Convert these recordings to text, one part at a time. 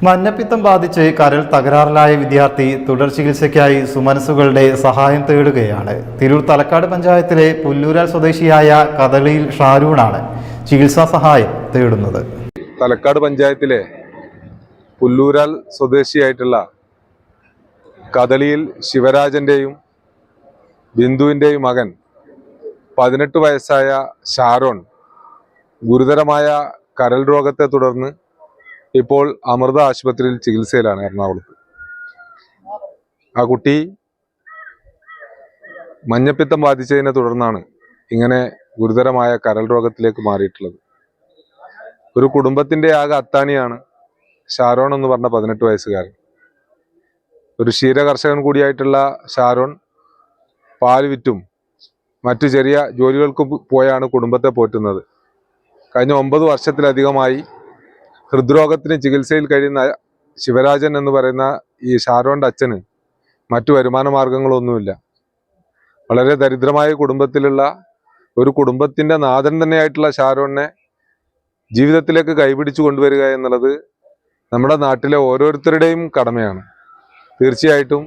മഞ്ഞപ്പിത്തം ബാധിച്ച് കരൾ തകരാറിലായ വിദ്യാർത്ഥി തുടർ ചികിത്സയ്ക്കായി സുമനസ്സുകളുടെ സഹായം തേടുകയാണ്. തിരൂർ തലക്കാട് പഞ്ചായത്തിലെ പുല്ലൂരാൽ സ്വദേശിയായ കദളിയിൽ ഷാരൂണാണ് ചികിത്സാ സഹായം തേടുന്നത്. തലക്കാട് പഞ്ചായത്തിലെ പുല്ലൂരാൽ സ്വദേശിയായിട്ടുള്ള കദളിയിൽ ശിവരാജന്റെയും ബിന്ദുവിന്റെയും മകൻ 18 വയസ്സായ ഷാരോൺ ഗുരുതരമായ കരൾ രോഗത്തെ തുടർന്ന് ഇപ്പോൾ അമൃത ആശുപത്രിയിൽ ചികിത്സയിലാണ് എറണാകുളത്ത്. ആ കുട്ടി മഞ്ഞപ്പിത്തം ബാധിച്ചതിനെ തുടർന്നാണ് ഇങ്ങനെ ഗുരുതരമായ കരൾ രോഗത്തിലേക്ക് മാറിയിട്ടുള്ളത്. ഒരു കുടുംബത്തിന്റെ ആകെ അത്താണിയാണ് ഷാരോൺ എന്ന് പറഞ്ഞ 18 വയസ്സുകാരൻ. ഒരു ക്ഷീരകർഷകൻ കൂടിയായിട്ടുള്ള ഷാരോൺ പാൽ വിറ്റും മറ്റു ചെറിയ ജോലികൾക്ക് പോയാണ് കുടുംബത്തെ പോറ്റുന്നത്. കഴിഞ്ഞ 9 വർഷത്തിലധികമായി ഹൃദ്രോഗത്തിന് ചികിത്സയിൽ കഴിയുന്ന ശിവരാജൻ എന്ന് പറയുന്ന ഈ ഷാരോന്റെ അച്ഛന് മറ്റു വരുമാന മാർഗങ്ങളൊന്നുമില്ല. വളരെ ദരിദ്രമായ കുടുംബത്തിലുള്ള ഒരു കുടുംബത്തിന്റെ നാഥൻ തന്നെയായിട്ടുള്ള ഷാരോണിനെ ജീവിതത്തിലേക്ക് കൈപിടിച്ചു കൊണ്ടുവരിക എന്നുള്ളത് നമ്മുടെ നാട്ടിലെ ഓരോരുത്തരുടെയും കടമയാണ്. തീർച്ചയായിട്ടും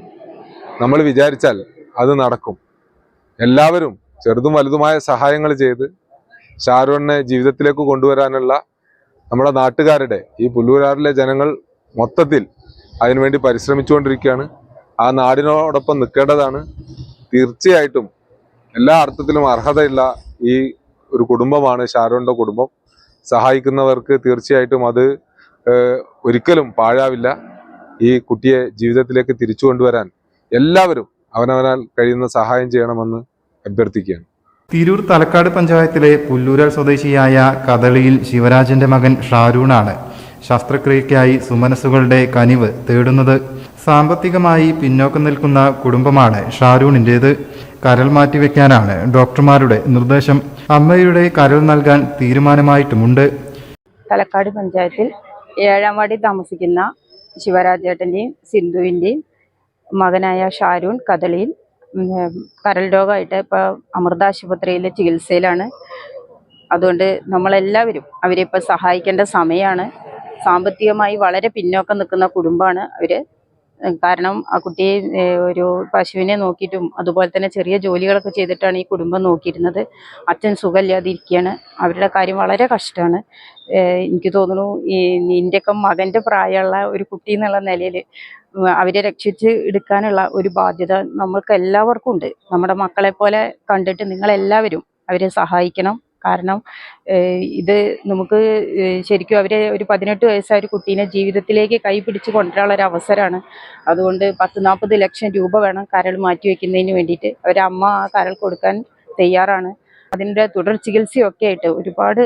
നമ്മൾ വിചാരിച്ചാൽ അത് നടക്കും. എല്ലാവരും ചെറുതും വലുതുമായ സഹായങ്ങൾ ചെയ്ത് ഷാരോണിനെ ജീവിതത്തിലേക്ക് കൊണ്ടുവരാനുള്ള നമ്മുടെ നാട്ടുകാരുടെ, ഈ പുല്ലൂരാറിലെ ജനങ്ങൾ മൊത്തത്തിൽ അതിനുവേണ്ടി പരിശ്രമിച്ചുകൊണ്ടിരിക്കുകയാണ്. ആ നാടിനോടൊപ്പം നിൽക്കേണ്ടതാണ്. തീർച്ചയായിട്ടും എല്ലാ അർത്ഥത്തിലും അർഹതയുള്ള ഈ ഒരു കുടുംബമാണ് ഷാരോണിന്റെ കുടുംബം. സഹായിക്കുന്നവർക്ക് തീർച്ചയായിട്ടും അത് ഒരിക്കലും പാഴാവില്ല. ഈ കുട്ടിയെ ജീവിതത്തിലേക്ക് തിരിച്ചു കൊണ്ടുവരാൻ എല്ലാവരും അവനവനാൽ കഴിയുന്ന സഹായം ചെയ്യണമെന്ന് അഭ്യർത്ഥിക്കുകയാണ്. തിരൂർ തലക്കാട് പഞ്ചായത്തിലെ പുല്ലൂരാൽ സ്വദേശിയായ കദളിയിൽ ശിവരാജന്റെ മകൻ ഷാരൂണാണ് ശസ്ത്രക്രിയയ്ക്കായി സുമനസ്സുകളുടെ കനിവ് തേടുന്നത്. സാമ്പത്തികമായി പിന്നോക്കം നിൽക്കുന്ന കുടുംബമാണ് ഷാരൂണിൻ്റേത്. കരൾ മാറ്റിവെക്കാനാണ് ഡോക്ടർമാരുടെ നിർദ്ദേശം. അമ്മയുടെ കരൾ നൽകാൻ തീരുമാനമായിട്ടുമുണ്ട്. തലക്കാട് പഞ്ചായത്തിൽ 7-ാം വാർഡിൽ താമസിക്കുന്ന ശിവരാജേട്ടൻ്റെയും സിന്ധുവിൻ്റെയും മകനായ ഷാരൂൺ കദളിയിൽ കരൾ രോഗമായിട്ട് ഇപ്പോൾ അമൃത ആശുപത്രിയിൽ ചികിത്സയിലാണ്. അതുകൊണ്ട് നമ്മളെല്ലാവരും അവരെ ഇപ്പോൾ സഹായിക്കേണ്ട സമയമാണ്. സാമ്പത്തികമായി വളരെ പിന്നോക്കം നിൽക്കുന്ന കുടുംബമാണ് അവർ. കാരണം ആ കുട്ടിയെ ഒരു പശുവിനെ നോക്കിയിട്ടും അതുപോലെ തന്നെ ചെറിയ ജോലികളൊക്കെ ചെയ്തിട്ടാണ് ഈ കുടുംബം നോക്കിയിരുന്നത്. അച്ഛൻ സുഖമില്ലാതിരിക്കുകയാണ്. അവരുടെ കാര്യം വളരെ കഷ്ടമാണ്. എനിക്ക് തോന്നുന്നു നിൻ്റെയൊക്കെ മകൻ്റെ പ്രായമുള്ള ഒരു കുട്ടി എന്നുള്ള നിലയിൽ അവരെ രക്ഷിച്ച് എടുക്കാനുള്ള ഒരു ബാധ്യത നമ്മൾക്ക് എല്ലാവർക്കും ഉണ്ട്. നമ്മുടെ മക്കളെ പോലെ കണ്ടിട്ട് നിങ്ങളെല്ലാവരും അവരെ സഹായിക്കണം. കാരണം ഇത് നമുക്ക് ശരിക്കും അവരെ ഒരു 18 വയസ്സായ ഒരു കുട്ടീനെ ജീവിതത്തിലേക്ക് കൈ പിടിച്ച് കൊണ്ടുവരാനുള്ള ഒരു അവസരമാണ്. അതുകൊണ്ട് 10-40 ലക്ഷം രൂപ വേണം കരൾ മാറ്റി വയ്ക്കുന്നതിന് വേണ്ടിയിട്ട്. അവരമ്മ ആ കരൾ കൊടുക്കാൻ തയ്യാറാണ്. അതിൻ്റെ തുടർ ചികിത്സയൊക്കെ ആയിട്ട് ഒരുപാട്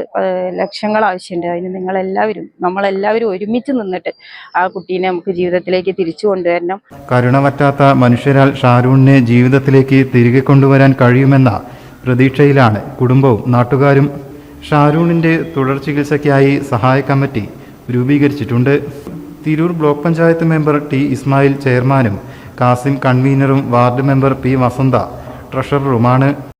ലക്ഷങ്ങൾ ആവശ്യമുണ്ട്. അതിന് നമ്മളെല്ലാവരും ഒരുമിച്ച് നിന്നിട്ട് ആ കുട്ടീനെ നമുക്ക് ജീവിതത്തിലേക്ക് തിരിച്ചു കൊണ്ടുവരണം. കരുണ പറ്റാത്ത മനുഷ്യരാൽ ഷാരൂണിനെ ജീവിതത്തിലേക്ക് തിരികെ കൊണ്ടുവരാൻ കഴിയുമെന്ന പ്രതീക്ഷയിലാണ് കുടുംബവും നാട്ടുകാരും. ഷാരൂണിൻ്റെ തുടർ ചികിത്സയ്ക്കായി സഹായ കമ്മിറ്റി രൂപീകരിച്ചിട്ടുണ്ട്. Tirur block panchayat member T Ismail ചെയർമാനും കാസിം കൺവീനറും വാർഡ് മെമ്പർ പി വസന്ത ട്രഷററുമാണ്.